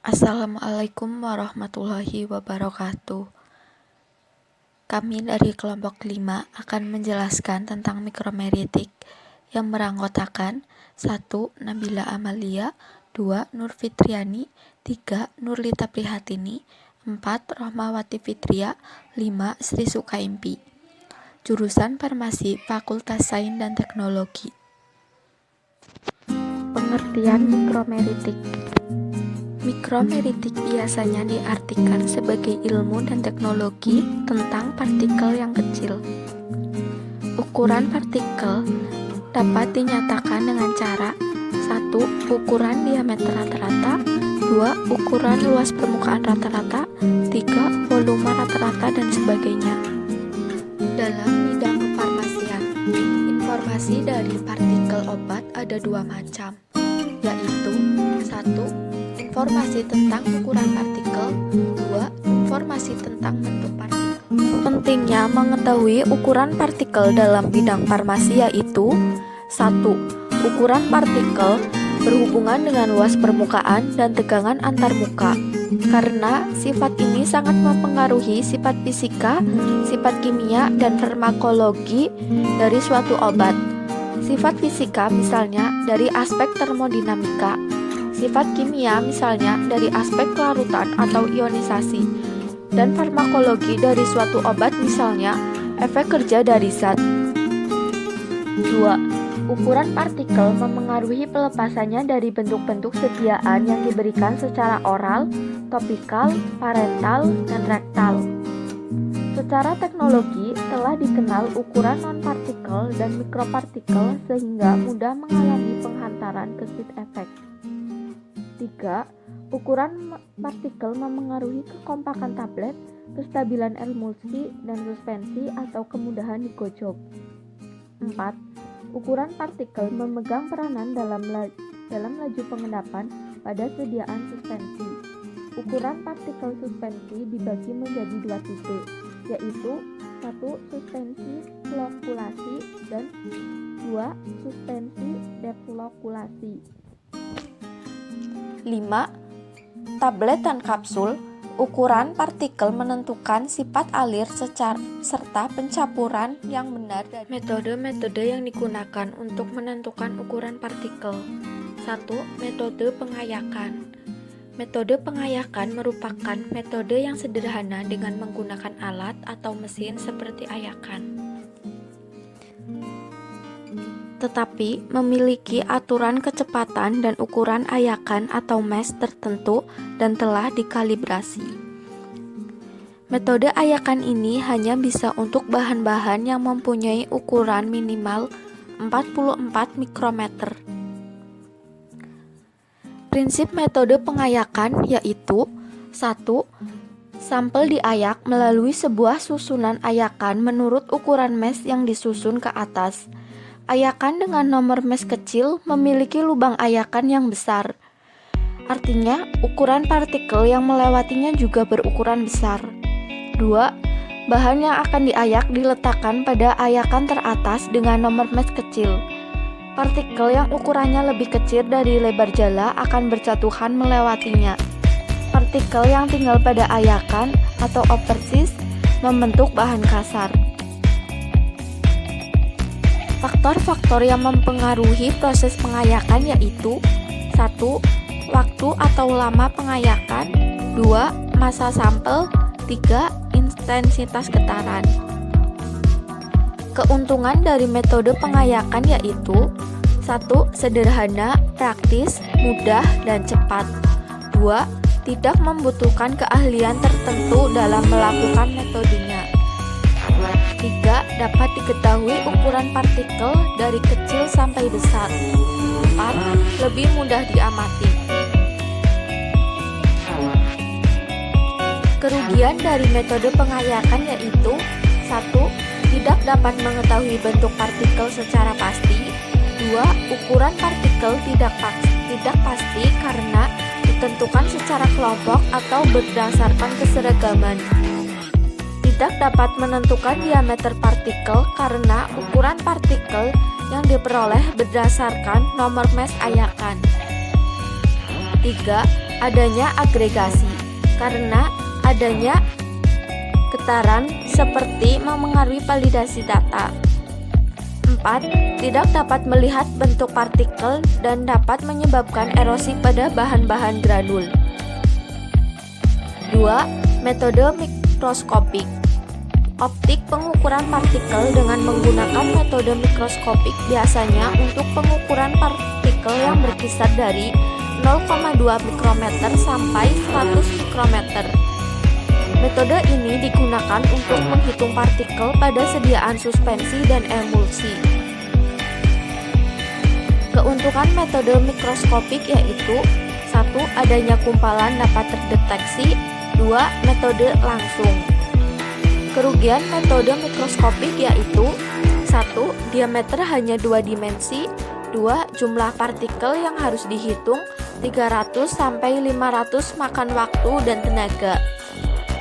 Assalamualaikum warahmatullahi wabarakatuh. Kami dari kelompok 5 akan menjelaskan tentang mikromeritik yang beranggotakan 1. Nabila Amalia, 2. Nur Fitriani, 3. Nurlita Prihatini, 4. Rohmawati Fitria, 5. Sri Sukaimpi. Jurusan Farmasi Fakultas Sains dan Teknologi. Pengertian mikromeritik. Mikromeritik biasanya diartikan sebagai ilmu dan teknologi tentang partikel yang kecil. Ukuran partikel dapat dinyatakan dengan cara 1. Ukuran diameter rata-rata, 2. Ukuran luas permukaan rata-rata, 3. Volume rata-rata, dan sebagainya. Dalam bidang kefarmasian, informasi dari partikel obat ada dua macam, yaitu 1. Informasi tentang ukuran partikel, 2. Informasi tentang bentuk partikel. Pentingnya mengetahui ukuran partikel dalam bidang farmasi yaitu 1. Ukuran partikel berhubungan dengan luas permukaan dan tegangan antarmuka, karena sifat ini sangat mempengaruhi sifat fisika, sifat kimia, dan farmakologi dari suatu obat. Sifat fisika misalnya dari aspek termodinamika, sifat kimia misalnya dari aspek kelarutan atau ionisasi, dan farmakologi dari suatu obat misalnya efek kerja dari zat. 2. Ukuran partikel memengaruhi pelepasannya dari bentuk-bentuk sediaan yang diberikan secara oral, topikal, parental, dan rektal. Secara teknologi telah dikenal ukuran non-partikel dan mikropartikel sehingga mudah mengalami penghantaran ke site efek. 3. Ukuran partikel memengaruhi kekompakan tablet, kestabilan emulsi dan suspensi atau kemudahan digojok. 4. Ukuran partikel memegang peranan dalam laju pengendapan pada sediaan suspensi. Ukuran partikel suspensi dibagi menjadi dua tipe, yaitu 1. Suspensi flokulasi dan 2. Suspensi deflokulasi. 5. Tablet dan kapsul. Ukuran partikel menentukan sifat alir serta pencampuran yang benar dari metode-metode yang digunakan untuk menentukan ukuran partikel. 1. Metode pengayakan. Metode pengayakan merupakan metode yang sederhana dengan menggunakan alat atau mesin seperti ayakan, tetapi memiliki aturan kecepatan dan ukuran ayakan atau mesh tertentu dan telah dikalibrasi. Metode ayakan ini hanya bisa untuk bahan-bahan yang mempunyai ukuran minimal 44 mikrometer. Prinsip metode pengayakan yaitu 1. Sampel diayak melalui sebuah susunan ayakan menurut ukuran mesh yang disusun ke atas. Ayakan dengan nomor mesh kecil memiliki lubang ayakan yang besar. Artinya, ukuran partikel yang melewatinya juga berukuran besar. 2. Bahan yang akan diayak diletakkan pada ayakan teratas dengan nomor mesh kecil. Partikel yang ukurannya lebih kecil dari lebar jala akan berjatuhan melewatinya. Partikel yang tinggal pada ayakan atau oversis membentuk bahan kasar. Faktor-faktor yang mempengaruhi proses pengayakan yaitu 1. Waktu atau lama pengayakan, 2. Massa sampel, 3. Intensitas getaran. Keuntungan dari metode pengayakan yaitu 1. Sederhana, praktis, mudah, dan cepat. 2. Tidak membutuhkan keahlian tertentu dalam melakukan metodenya. 3. Dapat diketahui ukuran partikel dari kecil sampai besar. 4. Lebih mudah diamati. Kerugian dari metode pengayakan yaitu 1. Tidak dapat mengetahui bentuk partikel secara pasti. 2. Ukuran partikel tidak pasti karena ditentukan secara kelompok atau berdasarkan keseragaman. Tidak dapat menentukan diameter partikel karena ukuran partikel yang diperoleh berdasarkan nomor mesh ayakan. 3. adanya agregasi, karena adanya getaran seperti memengaruhi validasi data. 4. Tidak dapat melihat bentuk partikel dan dapat menyebabkan erosi pada bahan-bahan granul. 2. Metode mikroskopik. Optik pengukuran partikel dengan menggunakan metode mikroskopik biasanya untuk pengukuran partikel yang berkisar dari 0,2 mikrometer sampai 100 mikrometer. Metode ini digunakan untuk menghitung partikel pada sediaan suspensi dan emulsi. Keuntungan metode mikroskopik yaitu 1. Adanya kumpalan dapat terdeteksi. 2. Metode langsung. Kerugian metode mikroskopik yaitu 1. Diameter hanya 2 dimensi. 2. Jumlah partikel yang harus dihitung 300 sampai 500 makan waktu dan tenaga.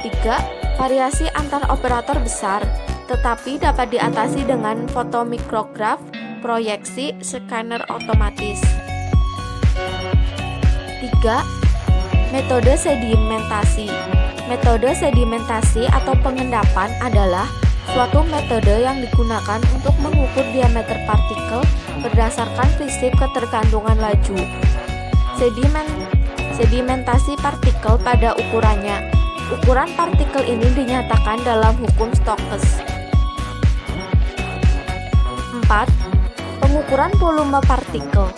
3. Variasi antar operator besar, tetapi dapat diatasi dengan fotomikrograf, proyeksi, scanner otomatis. 3. Metode sedimentasi. Metode sedimentasi atau pengendapan adalah suatu metode yang digunakan untuk mengukur diameter partikel berdasarkan prinsip ketergantungan laju. Sedimentasi partikel pada ukurannya. Ukuran partikel ini dinyatakan dalam hukum Stokes. 4. Pengukuran volume partikel.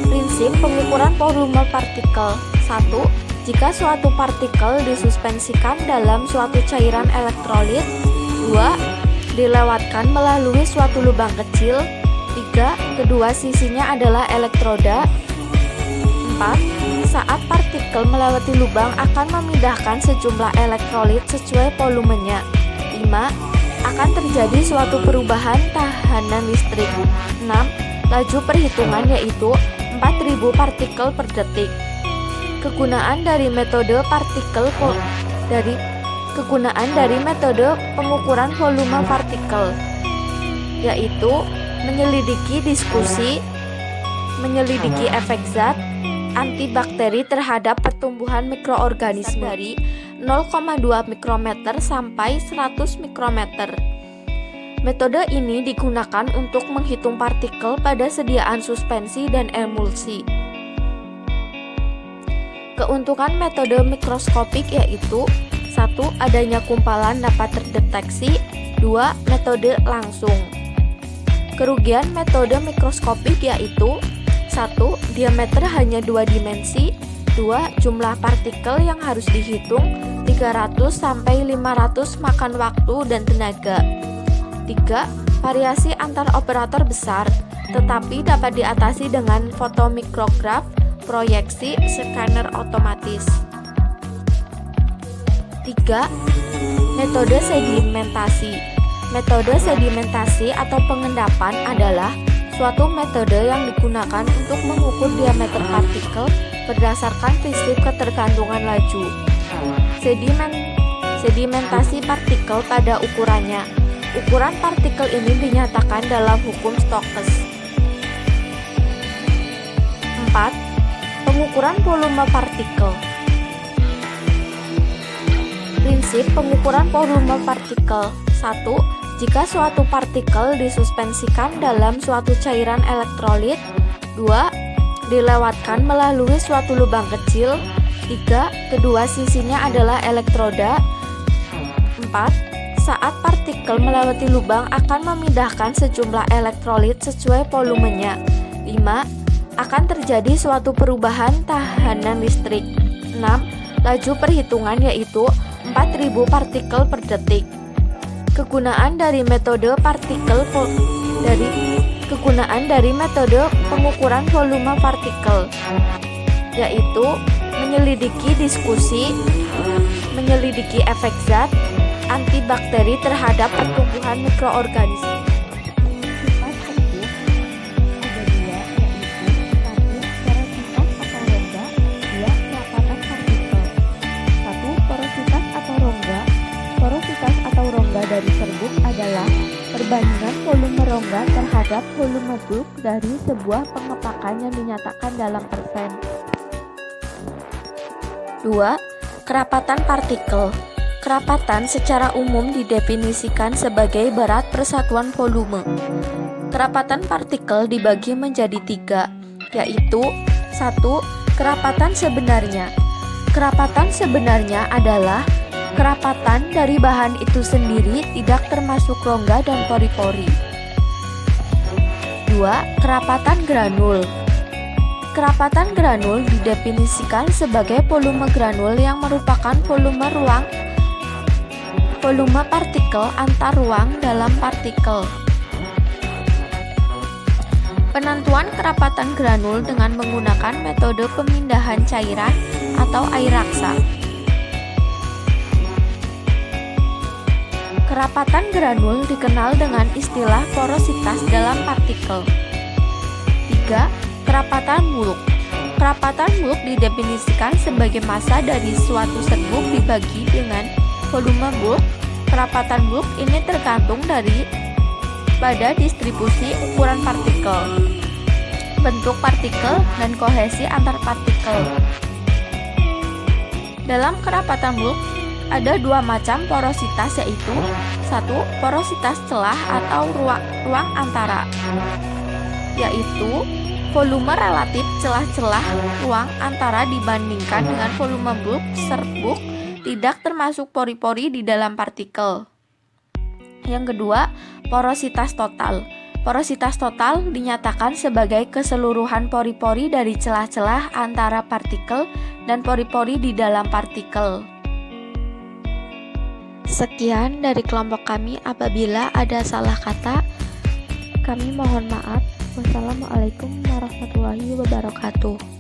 Prinsip pengukuran volume partikel. 1. Jika suatu partikel disuspensikan dalam suatu cairan elektrolit. 2. Dilewatkan melalui suatu lubang kecil. 3. Kedua sisinya adalah elektroda. 4. Saat partikel melewati lubang akan memindahkan sejumlah elektrolit sesuai volumenya. 5. Akan terjadi suatu perubahan tahanan listrik. 6. Laju perhitungan yaitu 4000 partikel per detik. Kegunaan dari metode pengukuran volume partikel yaitu menyelidiki efek zat antibakteri terhadap pertumbuhan mikroorganisme dari 0,2 mikrometer sampai 100 mikrometer. Metode ini digunakan untuk menghitung partikel pada sediaan suspensi dan emulsi. Keuntungan metode mikroskopik yaitu 1. Adanya kumpalan dapat terdeteksi. 2. Metode langsung. Kerugian metode mikroskopik yaitu 1. Diameter hanya 2 dimensi. 2. Jumlah partikel yang harus dihitung 300 sampai 500 makan waktu dan tenaga. 3. Variasi antar operator besar, tetapi dapat diatasi dengan fotomikrograf, proyeksi, scanner otomatis. 3. Metode sedimentasi. Metode sedimentasi atau pengendapan adalah suatu metode yang digunakan untuk mengukur diameter partikel berdasarkan prinsip ketergantungan laju. Sedimentasi partikel pada ukurannya. Ukuran partikel ini dinyatakan dalam hukum Stokes. 4. Pengukuran volume partikel. Prinsip pengukuran volume partikel. 1. Jika suatu partikel disuspensikan dalam suatu cairan elektrolit. 2. Dilewatkan melalui suatu lubang kecil. 3. Kedua sisinya adalah elektroda. 4. Saat partikel melewati lubang akan memindahkan sejumlah elektrolit sesuai volumenya. 5. Akan terjadi suatu perubahan tahanan listrik. 6. Laju perhitungan yaitu 4000 partikel per detik. Kegunaan dari metode pengukuran volume partikel yaitu menyelidiki efek zat antibakteri terhadap pertumbuhan mikroorganisme. Dari serbuk adalah perbandingan volume rongga terhadap volume produk dari sebuah pengepakan yang dinyatakan dalam persen. 2. Kerapatan partikel. Kerapatan secara umum didefinisikan sebagai berat persatuan volume. Kerapatan partikel dibagi menjadi 3, yaitu 1. Kerapatan sebenarnya. Kerapatan sebenarnya adalah kerapatan dari bahan itu sendiri tidak termasuk rongga dan pori-pori. 2. Kerapatan granul. Kerapatan granul didefinisikan sebagai volume granul yang merupakan volume partikel antar ruang dalam partikel. Penentuan kerapatan granul dengan menggunakan metode pemindahan cairan atau air raksa. Kerapatan granul dikenal dengan istilah porositas dalam partikel. 3. Kerapatan bulk. Kerapatan bulk didefinisikan sebagai massa dari suatu serbuk dibagi dengan volume bulk. Kerapatan bulk ini tergantung pada distribusi ukuran partikel, bentuk partikel, dan kohesi antar partikel. Dalam kerapatan bulk ada 2 macam porositas, yaitu 1. Porositas celah atau ruang antara, yaitu volume relatif celah-celah ruang antara dibandingkan dengan volume bulk serbuk tidak termasuk pori-pori di dalam partikel. Yang kedua, porositas total. Porositas total dinyatakan sebagai keseluruhan pori-pori dari celah-celah antara partikel dan pori-pori di dalam partikel. Sekian dari kelompok kami. Apabila ada salah kata, kami mohon maaf. Wassalamualaikum warahmatullahi wabarakatuh.